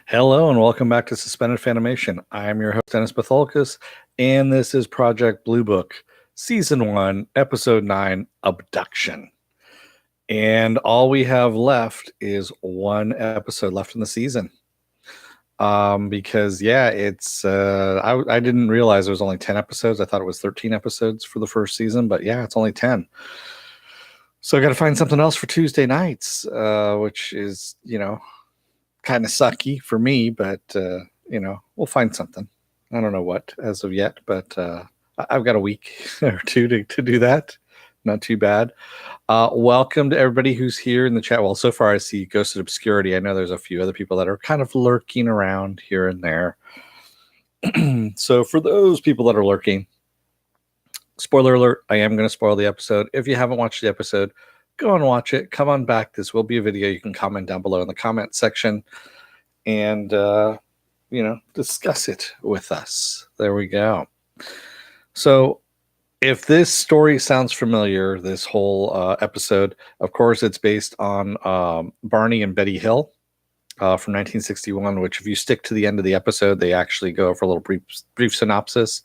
Hello and welcome back to Suspended Fanimation. I am your host, Dennis Batholkus, and this is Project Blue Book, Season 1, Episode 9, Abduction. And all we have left is one episode left in the season. Because, it's, I didn't realize there was only 10 episodes. I thought it was 13 episodes for the first season, but yeah, it's only 10. So I got to find something else for Tuesday nights, which is, kind of sucky for me, but we'll find something. I don't know what as of yet, but I've got a week or two to do that. Not too bad. Welcome to everybody who's here in the chat. Well, so far I see Ghosted Obscurity. I know there's a few other people that are kind of lurking around here and there. So for those people that are lurking, spoiler alert, I am going to spoil the episode. If you haven't watched the episode, go and watch it. Come on back. This will be a video. You can comment down below in the comment section and, discuss it with us. There we go. So if this story sounds familiar, this whole episode, of course, it's based on Barney and Betty Hill from 1961, which if you stick to the end of the episode, they actually go for a little brief synopsis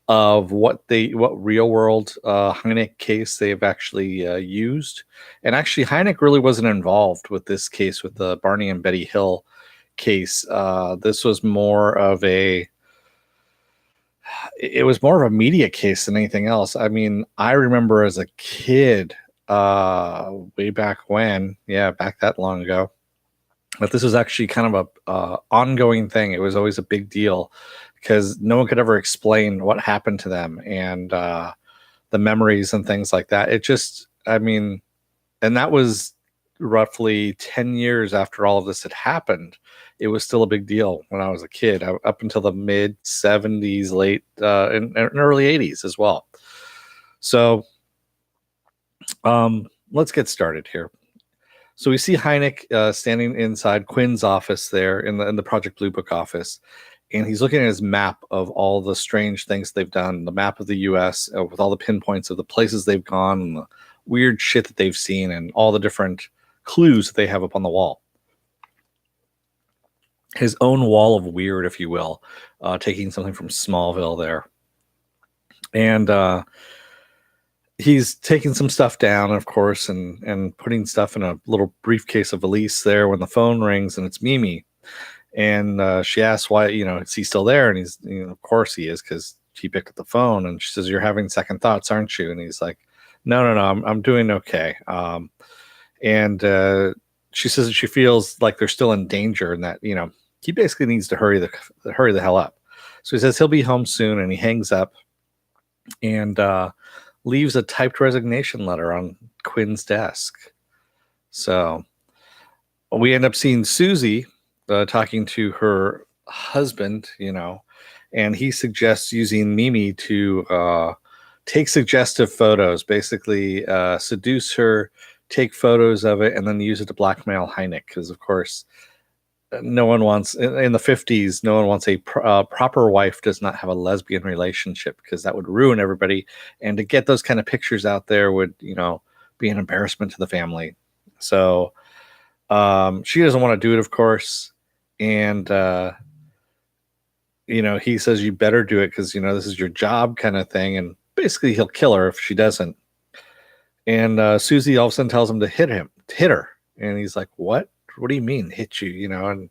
of what real world Hynek case they've actually used. And actually Hynek really wasn't involved with this case, with the Barney and Betty Hill case. This was more of a media case than anything else. I mean, I remember as a kid, way back when, back that long ago, but this was actually kind of a ongoing thing. It was always a big deal because no one could ever explain what happened to them and the memories and things like that. And that was roughly 10 years after all of this had happened. It was still a big deal when I was a kid, up until the mid 70s, late and early 80s as well. So let's get started here. So we see Hynek standing inside Quinn's office there in the Project Blue Book office. And he's looking at his map of all the strange things they've done, the map of the U.S. With all the pinpoints of the places they've gone and the weird shit that they've seen and all the different clues that they have up on the wall. His own wall of weird, if you will, taking something from Smallville there. And he's taking some stuff down, of course, and putting stuff in a little briefcase of valise there when the phone rings, and it's Mimi. And she asks why, is he still there? And he's, of course he is, because he picked up the phone. And she says, "You're having second thoughts, aren't you?" And he's like, No, I'm doing okay. And she says that she feels like they're still in danger, and that he basically needs to hurry the hell up. So he says he'll be home soon, and he hangs up and leaves a typed resignation letter on Quinn's desk. So we end up seeing Susie talking to her husband, and he suggests using Mimi to take suggestive photos, basically seduce her, take photos of it, and then use it to blackmail Hynek. Because, of course, no one wants, in the 50s, no one wants a proper wife does not have a lesbian relationship, because that would ruin everybody. And to get those kind of pictures out there would, be an embarrassment to the family. So she doesn't want to do it, of course. And, he says, you better do it because, this is your job kind of thing. And basically he'll kill her if she doesn't. And Susie all of a sudden tells him to hit her. And he's like, what do you mean hit you? And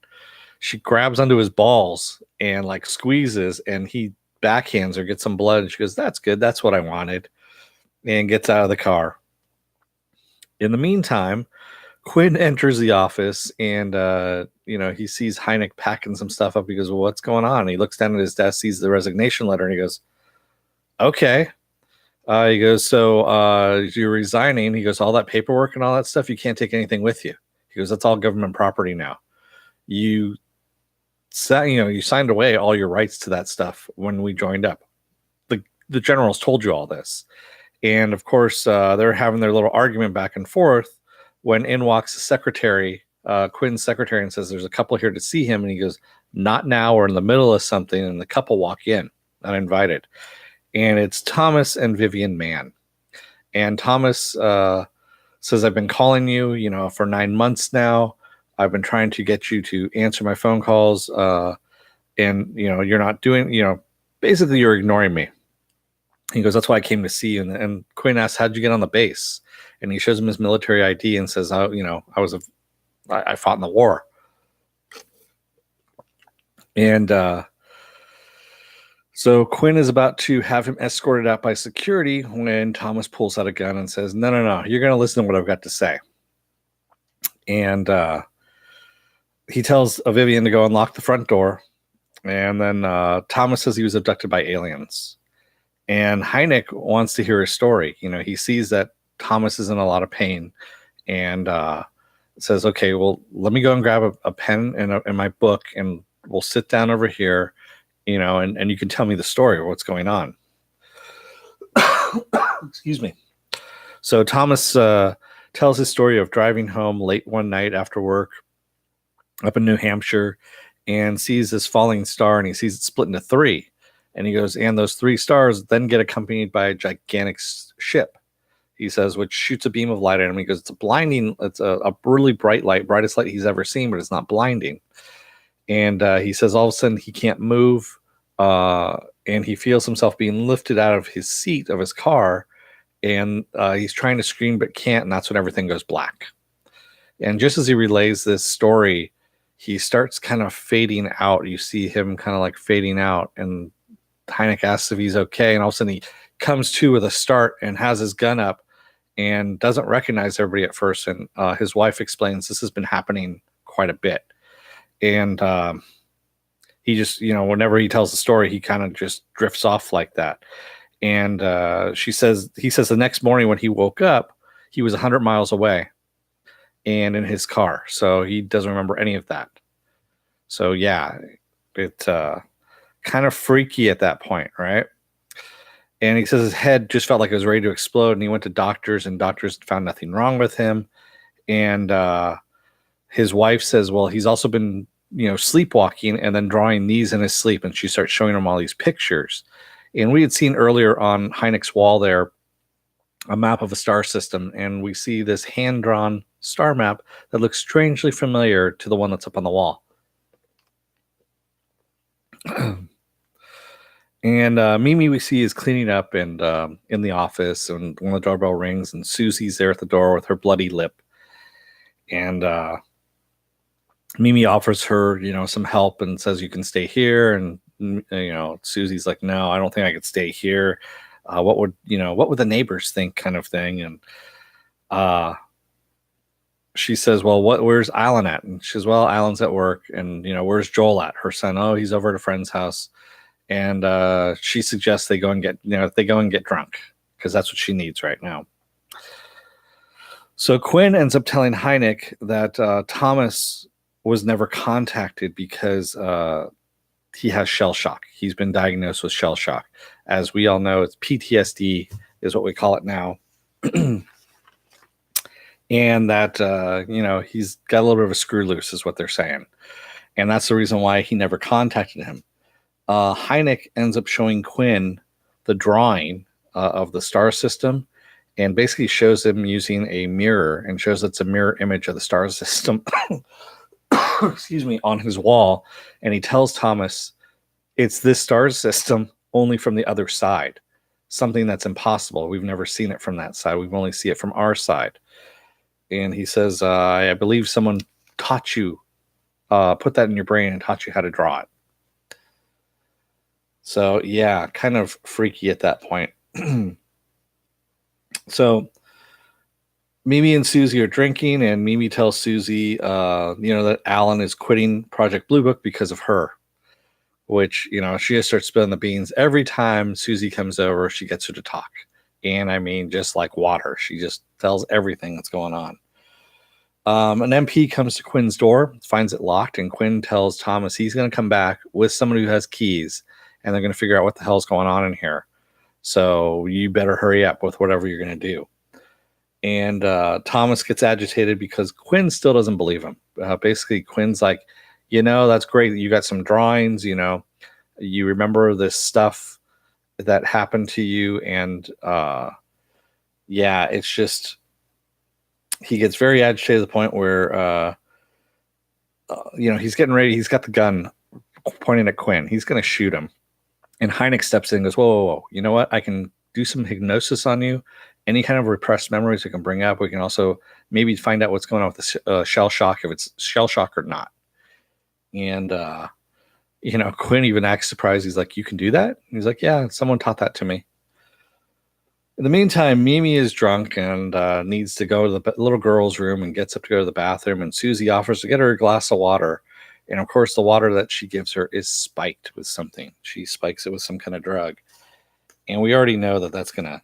she grabs onto his balls and like squeezes, and he backhands her, gets some blood. And she goes, that's good. That's what I wanted. And gets out of the car. In the meantime, Quinn enters the office, and he sees Hynek packing some stuff up. He goes, well, what's going on? And he looks down at his desk, sees the resignation letter, and he goes, okay. He goes, so you're resigning. He goes, all that paperwork and all that stuff, you can't take anything with you. He goes, that's all government property now. You signed away all your rights to that stuff when we joined up. The generals told you all this. And of course, they're having their little argument back and forth when in walks the secretary, Quinn's secretary, and says, there's a couple here to see him. And he goes, not now, we're in the middle of something. And the couple walk in, uninvited. And it's Thomas and Vivian Mann. And Thomas says, I've been calling you, for 9 months now. I've been trying to get you to answer my phone calls, and you're not doing. Basically, you're ignoring me." He goes, "That's why I came to see you." And Quinn asks, "How'd you get on the base?" And he shows him his military ID and says, "Oh, I fought in the war." And so Quinn is about to have him escorted out by security when Thomas pulls out a gun and says, "No, no, no, you're going to listen to what I've got to say." And he tells Vivian to go unlock the front door. And then Thomas says he was abducted by aliens. And Hynek wants to hear his story. He sees that Thomas is in a lot of pain and says, "Okay, well, let me go and grab a pen and my book, and we'll sit down over here, and you can tell me the story of what's going on." Excuse me. So Thomas tells his story of driving home late one night after work up in New Hampshire and sees this falling star, and he sees it split into three. And he goes, and those three stars then get accompanied by a gigantic ship, he says, which shoots a beam of light at him. He goes, it's a really bright light, brightest light he's ever seen, but it's not blinding. And he says all of a sudden he can't move, and he feels himself being lifted out of his seat of his car, and he's trying to scream but can't, and that's when everything goes black. And just as he relays this story, he starts kind of fading out. You see him kind of like fading out, and Hynek asks if he's okay, and all of a sudden he comes to with a start and has his gun up and doesn't recognize everybody at first. And his wife explains this has been happening quite a bit. And he just, whenever he tells the story, he kind of just drifts off like that. And he says the next morning when he woke up, he was 100 miles away and in his car. So he doesn't remember any of that. So yeah, it's kind of freaky at that point, right? And he says his head just felt like it was ready to explode, and he went to doctors, and doctors found nothing wrong with him. And his wife says, well, he's also been, sleepwalking and then drawing these in his sleep, and she starts showing him all these pictures. And we had seen earlier on Hynek's wall there a map of a star system, and we see this hand-drawn star map that looks strangely familiar to the one that's up on the wall. And Mimi we see is cleaning up and in the office, and when the doorbell rings, and Susie's there at the door with her bloody lip. And Mimi offers her, some help and says, "You can stay here." And Susie's like, "No, I don't think I could stay here. What would the neighbors think?" kind of thing. And she says, "Well, where's Alan at?" And she says, "Well, Alan's at work." And "Where's Joel at?" Her son. "Oh, he's over at a friend's house." And she suggests they go and get drunk, because that's what she needs right now. So Quinn ends up telling Hynek that Thomas was never contacted because he has shell shock. He's been diagnosed with shell shock. As we all know, it's PTSD is what we call it now. And that, he's got a little bit of a screw loose is what they're saying. And that's the reason why he never contacted him. Hynek ends up showing Quinn the drawing of the star system, and basically shows him using a mirror, and shows it's a mirror image of the star system excuse me, on his wall. And he tells Thomas it's this star system only from the other side, something that's impossible. We've never seen it from that side. We've only seen it from our side. And he says, I believe someone taught you, put that in your brain and taught you how to draw it. So yeah, kind of freaky at that point. So Mimi and Susie are drinking, and Mimi tells Susie, that Alan is quitting Project Blue Book because of her, which, she just starts spilling the beans. Every time Susie comes over, she gets her to talk. And I mean, just like water, she just tells everything that's going on. An MP comes to Quinn's door, finds it locked, and Quinn tells Thomas he's going to come back with someone who has keys, and they're going to figure out what the hell's going on in here. So you better hurry up with whatever you're going to do. And Thomas gets agitated because Quinn still doesn't believe him. Basically, Quinn's like, that's great that you got some drawings, you remember this stuff that happened to you. And it's just, he gets very agitated to the point where he's getting ready. He's got the gun pointing at Quinn. He's going to shoot him. And Hynek steps in and goes, whoa, whoa, whoa. You know what? I can do some hypnosis on you. Any kind of repressed memories we can bring up. We can also maybe find out what's going on with the shell shock, if it's shell shock or not. And, Quinn even acts surprised. He's like, you can do that? And he's like, yeah, someone taught that to me. In the meantime, Mimi is drunk and needs to go to the little girl's room and gets up to go to the bathroom. And Susie offers to get her a glass of water. And of course, the water that she gives her is spiked with something. She spikes it with some kind of drug. And we already know that that's going to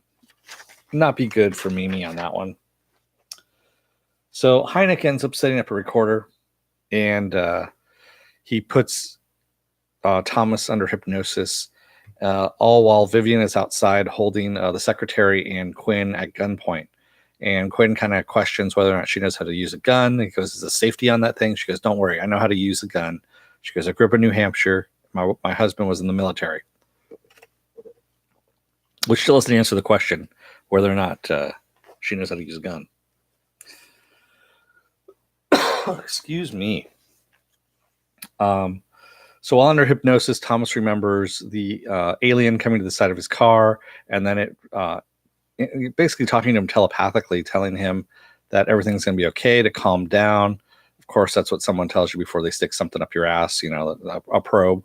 not be good for Mimi on that one. So Hynek ends up setting up a recorder. And he puts Thomas under hypnosis. All while Vivian is outside holding the secretary and Quinn at gunpoint. And Quinn kind of questions whether or not she knows how to use a gun. He goes, is there safety on that thing? She goes, don't worry, I know how to use a gun. She goes, I grew up in New Hampshire. My husband was in the military. Which still doesn't answer the question whether or not she knows how to use a gun. Excuse me. So while under hypnosis, Thomas remembers the alien coming to the side of his car, and then it basically talking to him telepathically, telling him that everything's going to be okay, to calm down. Of course, that's what someone tells you before they stick something up your ass, a probe.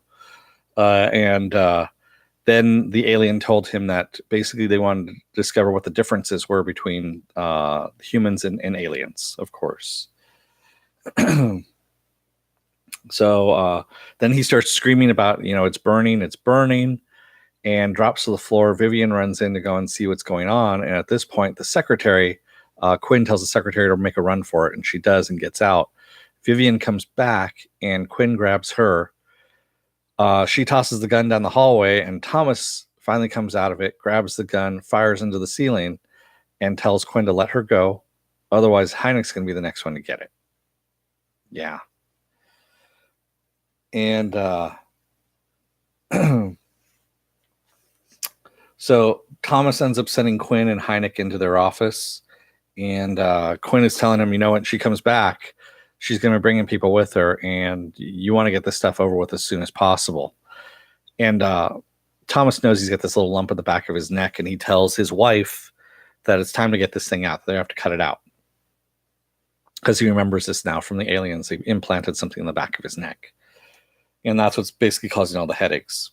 And then the alien told him that basically they wanted to discover what the differences were between humans and aliens, of course. So then he starts screaming about, it's burning, and drops to the floor. Vivian runs in to go and see what's going on. And at this point, the secretary, Quinn tells the secretary to make a run for it, and she does and gets out. Vivian comes back, and Quinn grabs her. She tosses the gun down the hallway, and Thomas finally comes out of it, grabs the gun, fires into the ceiling, and tells Quinn to let her go. Otherwise, Hynek's going to be the next one to get it. Yeah. And so Thomas ends up sending Quinn and Hynek into their office. And Quinn is telling him, when she comes back, she's going to be bringing people with her. And you want to get this stuff over with as soon as possible. And Thomas knows he's got this little lump at the back of his neck. And he tells his wife that it's time to get this thing out. They have to cut it out. Because he remembers this now from the aliens. They implanted something in the back of his neck. And that's what's basically causing all the headaches.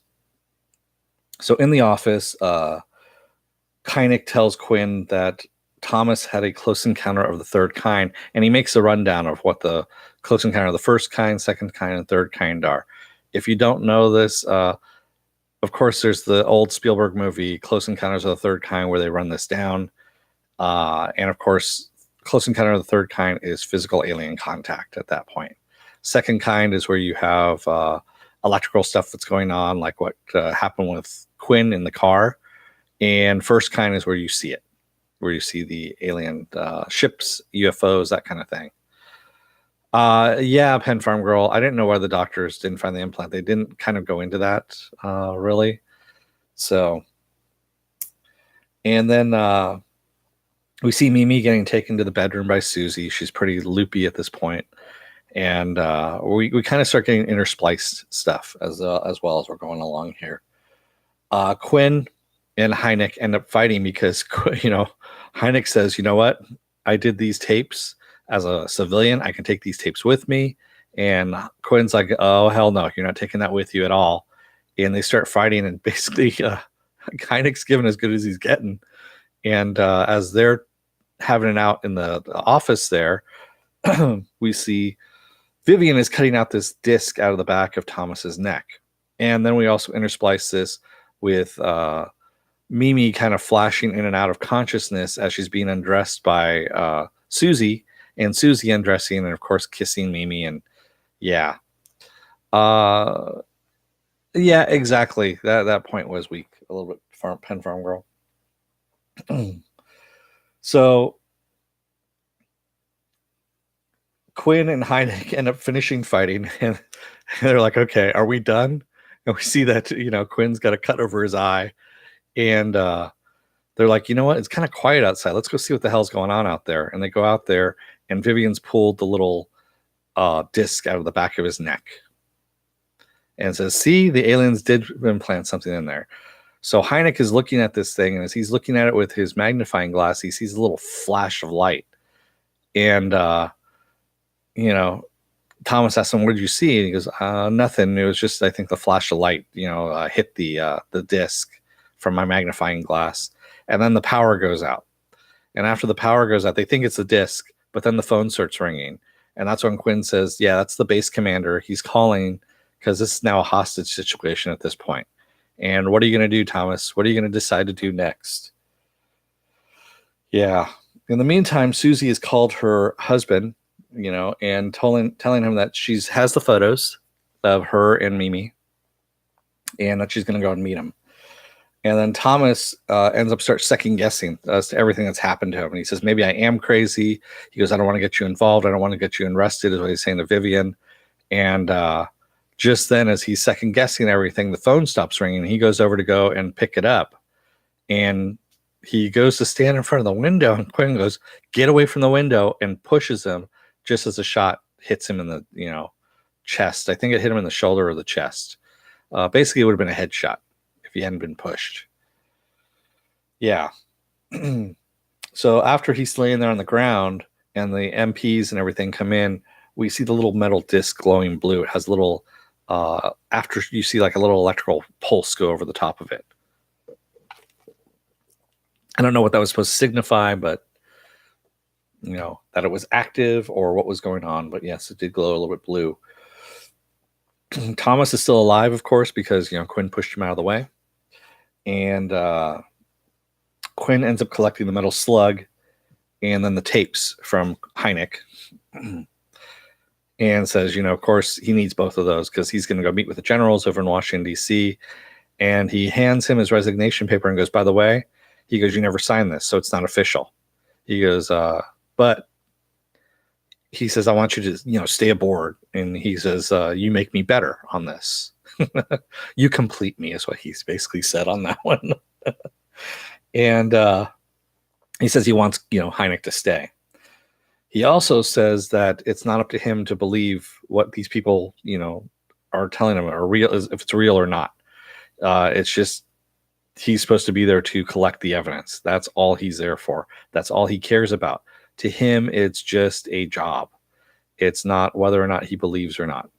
So in the office, Hynek tells Quinn that Thomas had a close encounter of the third kind, and he makes a rundown of what the close encounter of the first kind, second kind, and third kind are. If you don't know this, of course, there's the old Spielberg movie, Close Encounters of the Third Kind, where they run this down. And of course, close encounter of the third kind is physical alien contact at that point. Second kind is where you have electrical stuff that's going on, like what happened with Quinn in the car. And first kind is where you see it, where you see the alien ships, UFOs, that kind of thing. Yeah, Penn Farm Girl. I didn't know why the doctors didn't find the implant. They didn't kind of go into that, really. So, and then we see Mimi getting taken to the bedroom by Susie. She's pretty loopy at this point. And we kind of start getting interspliced stuff as well as we're going along here. Quinn and Hynek end up fighting because, Hynek says, you know what? I did these tapes as a civilian. I can take these tapes with me. And Quinn's like, oh, hell no. You're not taking that with you at all. And they start fighting, and basically Hynek's giving as good as he's getting. And as they're having it out in the office there, we see Vivian is cutting out this disc out of the back of Thomas's neck. And then we also intersplice this with Mimi kind of flashing in and out of consciousness as she's being undressed by Susie, and Susie undressing and, of course, kissing Mimi. And yeah. Yeah, exactly. That point was weak. A little bit Penn Farm Girl. So Quinn and Hynek end up finishing fighting, and they're like, okay, are we done? And we see that, Quinn's got a cut over his eye, and they're like, you know what? It's kind of quiet outside. Let's go see what the hell's going on out there. And they go out there, and Vivian's pulled the little disc out of the back of his neck. And says, see, the aliens did implant something in there. So Hynek is looking at this thing, and as he's looking at it with his magnifying glass, he sees a little flash of light. And, Thomas asks him, what did you see? And he goes, nothing. It was just, I think, the flash of light, hit the disc from my magnifying glass. And then the power goes out. And after the power goes out, they think it's the disc, but then the phone starts ringing. And that's when Quinn says, yeah, that's the base commander. He's calling because this is now a hostage situation at this point. And what are you going to do, Thomas? What are you going to decide to do next? Yeah. In the meantime, Susie has called her husband, and telling him that she has the photos of her and Mimi and that she's going to go and meet him. And then Thomas ends up second guessing as to everything that's happened to him. And he says, maybe I am crazy. He goes, I don't want to get you involved. I don't want to get you arrested, is what he's saying to Vivian. And just then, as he's second guessing everything, the phone stops ringing. He goes over to go and pick it up. And he goes to stand in front of the window. And Quinn goes, get away from the window, and pushes him just as a shot hits him in the chest. I think it hit him in the shoulder or the chest. Basically, it would have been a headshot if he hadn't been pushed. Yeah. So after he's laying there on the ground and the MPs and everything come in, we see the little metal disc glowing blue. It has a little, after you see like a little electrical pulse go over the top of it. I don't know what that was supposed to signify, but that it was active or what was going on. But yes, it did glow a little bit blue. Thomas is still alive, of course, because Quinn pushed him out of the way. And Quinn ends up collecting the metal slug and then the tapes from Hynek. And says, of course, he needs both of those because he's going to go meet with the generals over in Washington, D.C. And he hands him his resignation paper and goes, by the way, he goes, you never signed this, so it's not official. He goes, but he says, I want you to, stay aboard. And he says, you make me better on this. You complete me is what he's basically said on that one. And he says he wants, Hynek to stay. He also says that it's not up to him to believe what these people, are telling him are real, if it's real or not. It's just he's supposed to be there to collect the evidence. That's all he's there for. That's all he cares about. To him, it's just a job. It's not whether or not he believes or not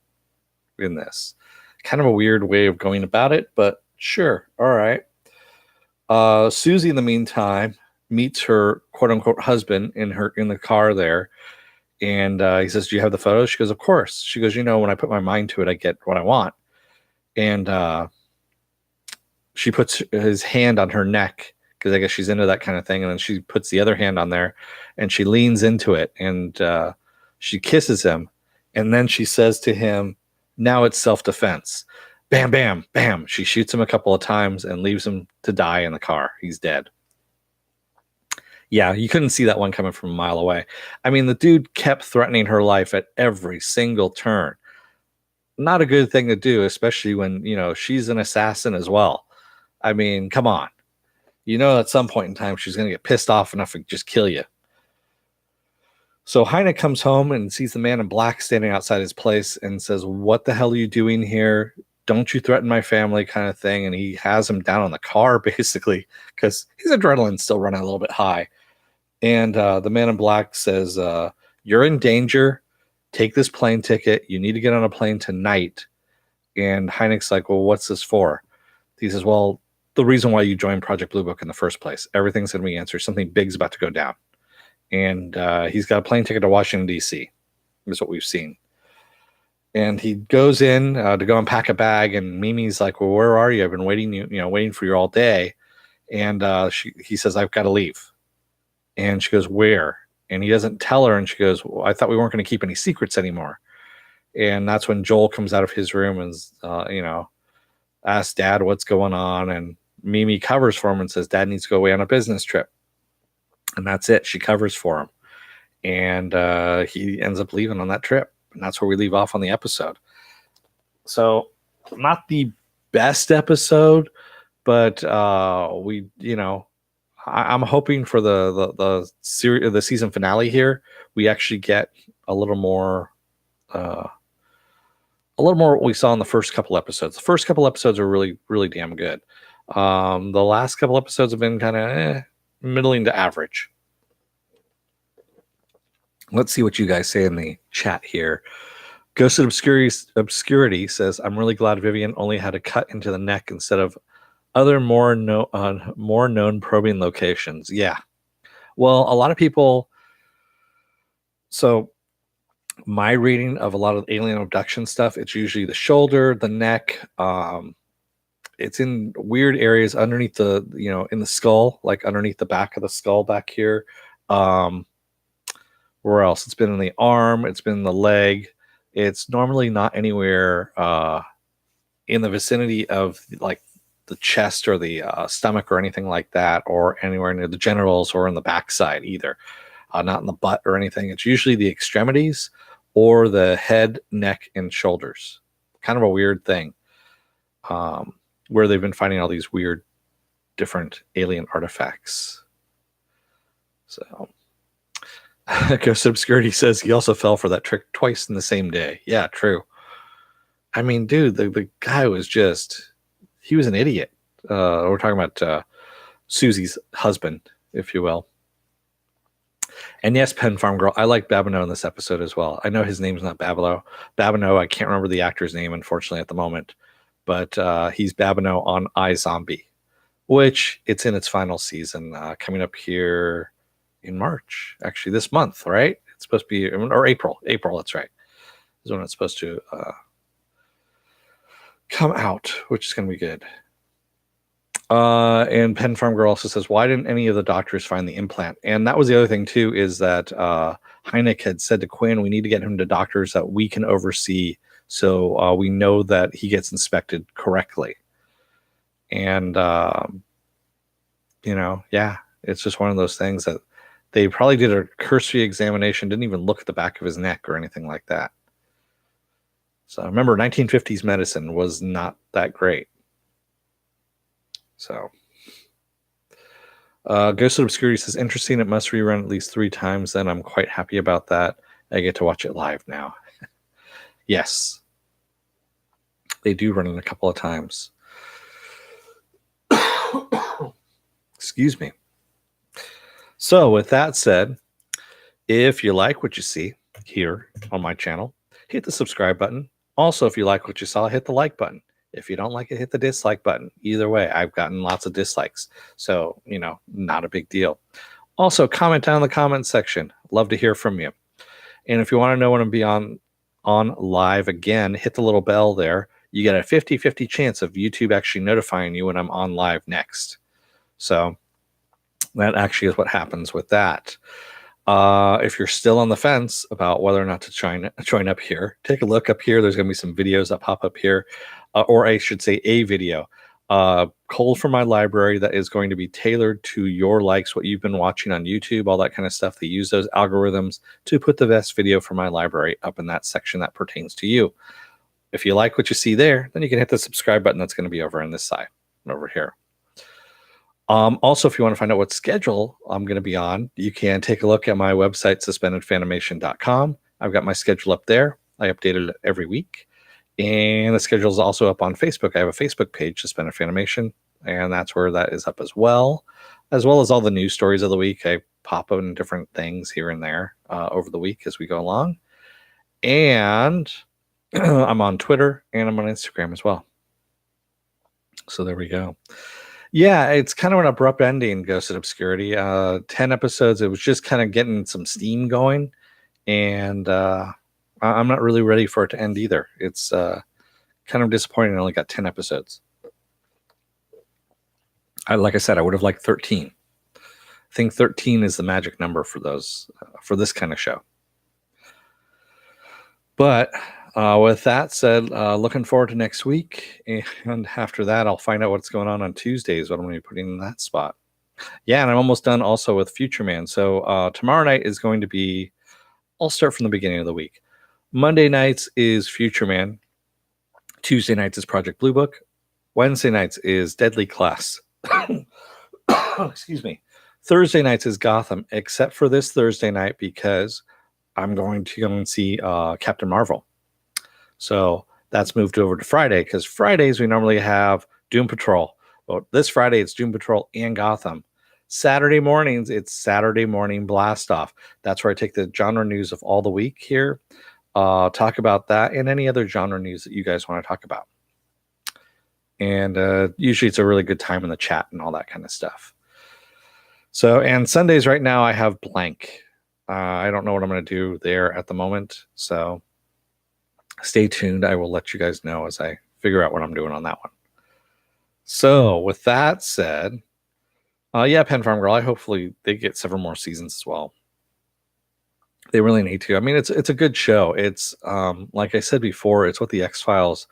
in this. Kind of a weird way of going about it, but sure. All right. Susie, in the meantime, meets her quote unquote husband in the car there. And he says, do you have the photos? She goes, of course. She goes, when I put my mind to it, I get what I want. And she puts his hand on her neck because I guess she's into that kind of thing. And then she puts the other hand on there and she leans into it and she kisses him. And then she says to him, now it's self-defense. Bam, bam, bam. She shoots him a couple of times and leaves him to die in the car. He's dead. Yeah, you couldn't see that one coming from a mile away. I mean, the dude kept threatening her life at every single turn. Not a good thing to do, especially when, she's an assassin as well. I mean, come on. At some point in time, she's going to get pissed off enough to just kill you. So Hynek comes home and sees the man in black standing outside his place and says, what the hell are you doing here? Don't you threaten my family, kind of thing. And he has him down on the car, basically, because his adrenaline's still running a little bit high. And the man in black says, you're in danger. Take this plane ticket. You need to get on a plane tonight. And Hynek's like, well, what's this for? He says, well, the reason why you joined Project Blue Book in the first place. Everything's going to be answered. Something big's about to go down. And he's got a plane ticket to Washington, D.C. is what we've seen. And he goes in to go and pack a bag. And Mimi's like, well, where are you? I've been waiting for you all day. And he says, I've got to leave. And she goes, where? And he doesn't tell her. And she goes, well, I thought we weren't going to keep any secrets anymore. And that's when Joel comes out of his room and, asks Dad what's going on. And Mimi covers for him and says, Dad needs to go away on a business trip. And that's it. She covers for him. And he ends up leaving on that trip. And that's where we leave off on the episode. So not the best episode, but I'm hoping for the season finale here, we actually get a little more a little more what we saw in the first couple episodes. The first couple episodes are really, really damn good. The last couple episodes have been kind of middling to average. Let's see what you guys say in the chat here. Ghosted Obscurity says, I'm really glad Vivian only had a cut into the neck instead of other more known probing locations. Yeah. Well, a lot of people... So my reading of a lot of alien abduction stuff, it's usually the shoulder, the neck. It's in weird areas underneath the, in the skull, like underneath the back of the skull back here. Where else? It's been in the arm. It's been in the leg. It's normally not anywhere in the vicinity of like the chest or the stomach or anything like that, or anywhere near the genitals or in the backside either. Not in the butt or anything. It's usually the extremities or the head, neck, and shoulders. Kind of a weird thing. Where they've been finding all these weird, different alien artifacts. So, Ghost Obscurity says he also fell for that trick twice in the same day. Yeah, true. I mean, dude, the guy was he was an idiot. We're talking about Susie's husband, if you will. And yes, Pen Farm Girl, I like Babineau in this episode as well. I know his name's not Babineau. I can't remember the actor's name, unfortunately, at the moment. But he's Babineau on iZombie, which it's in its final season, coming up here in March, actually this month, right? It's supposed to be, or April, that's right, is when it's supposed to come out, which is going to be good. And Pen Farm Girl also says, why didn't any of the doctors find the implant? And that was the other thing too, is that Hynek had said to Quinn, we need to get him to doctors that we can oversee, so we know that he gets inspected correctly. And yeah, it's just one of those things that they probably did a cursory examination, didn't even look at the back of his neck or anything like that. So remember, 1950s medicine was not that great. So, Ghost of Obscurity says, interesting, it must rerun at least 3 times, then I'm quite happy about that. I get to watch it live now. Yes. They do run it a couple of times. Excuse me. So, with that said, if you like what you see here on my channel, hit the subscribe button. Also, if you like what you saw, hit the like button. If you don't like it, hit the dislike button. Either way, I've gotten lots of dislikes. So, not a big deal. Also, comment down in the comment section. Love to hear from you. And if you want to know when I'm be on live again, hit the little bell there. You get a 50-50 chance of YouTube actually notifying you when I'm on live next. So that actually is what happens with that. If you're still on the fence about whether or not to join up here, take a look up here. There's going to be some videos that pop up here. Or I should say a video, culled from my library that is going to be tailored to your likes, what you've been watching on YouTube, all that kind of stuff. They use those algorithms to put the best video from my library up in that section that pertains to you. If you like what you see there, then you can hit the subscribe button that's going to be over on this side and over here. Also, if you want to find out what schedule I'm going to be on, you can take a look at my website, suspendedfanimation.com. I've got my schedule up there. I update it every week. And the schedule is also up on Facebook. I have a Facebook page, Suspended Fanimation, and that's where that is up as well as all the news stories of the week. I pop in different things here and there over the week as we go along. And I'm on Twitter and I'm on Instagram as well. So there we go. Yeah, it's kind of an abrupt ending, Ghost of Obscurity. 10 episodes. It was just kind of getting some steam going. And I'm not really ready for it to end either. It's kind of disappointing. I only got 10 episodes. Like I said, I would have liked 13. I think 13 is the magic number for those for this kind of show. But with that said, looking forward to next week. And after that, I'll find out what's going on Tuesdays, what I'm going to be putting in that spot. Yeah, and I'm almost done also with Future Man. So tomorrow night is going to be, I'll start from the beginning of the week. Monday nights is Future Man. Tuesday nights is Project Blue Book. Wednesday nights is Deadly Class. Excuse me. Thursday nights is Gotham, except for this Thursday night because I'm going to go and see Captain Marvel. So that's moved over to Friday, because Fridays we normally have Doom Patrol. But this Friday it's Doom Patrol and Gotham. Saturday mornings, it's Saturday Morning Blast Off. That's where I take the genre news of all the week here, talk about that and any other genre news that you guys want to talk about. And usually it's a really good time in the chat and all that kind of stuff. So, and Sundays right now I have blank. I don't know what I'm going to do there at the moment. So stay tuned. I will let you guys know as I figure out what I'm doing on that one. So with that said, yeah, Pen Farm Girl, hopefully they get several more seasons as well. They really need to. I mean, it's a good show. It's like I said before, it's what this X-Files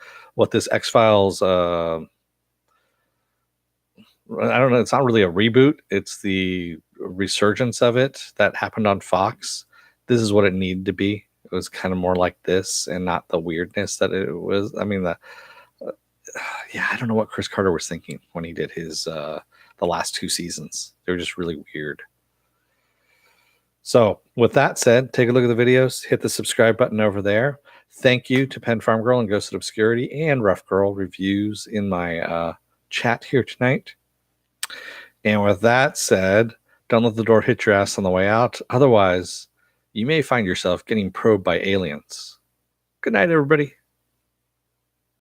I don't know, it's not really a reboot. It's the resurgence of it that happened on Fox. This is what it needed to be. It was kind of more like this and not the weirdness that it was. I mean, yeah, I don't know what Chris Carter was thinking when he did his the last 2 seasons. They were just really weird. So with that said, take a look at the videos, hit the subscribe button over there. Thank you to Pen Farm Girl and Ghosted Obscurity and Rough Girl reviews in my chat here tonight. And with that said, don't let the door hit your ass on the way out. Otherwise, you may find yourself getting probed by aliens. Good night, everybody.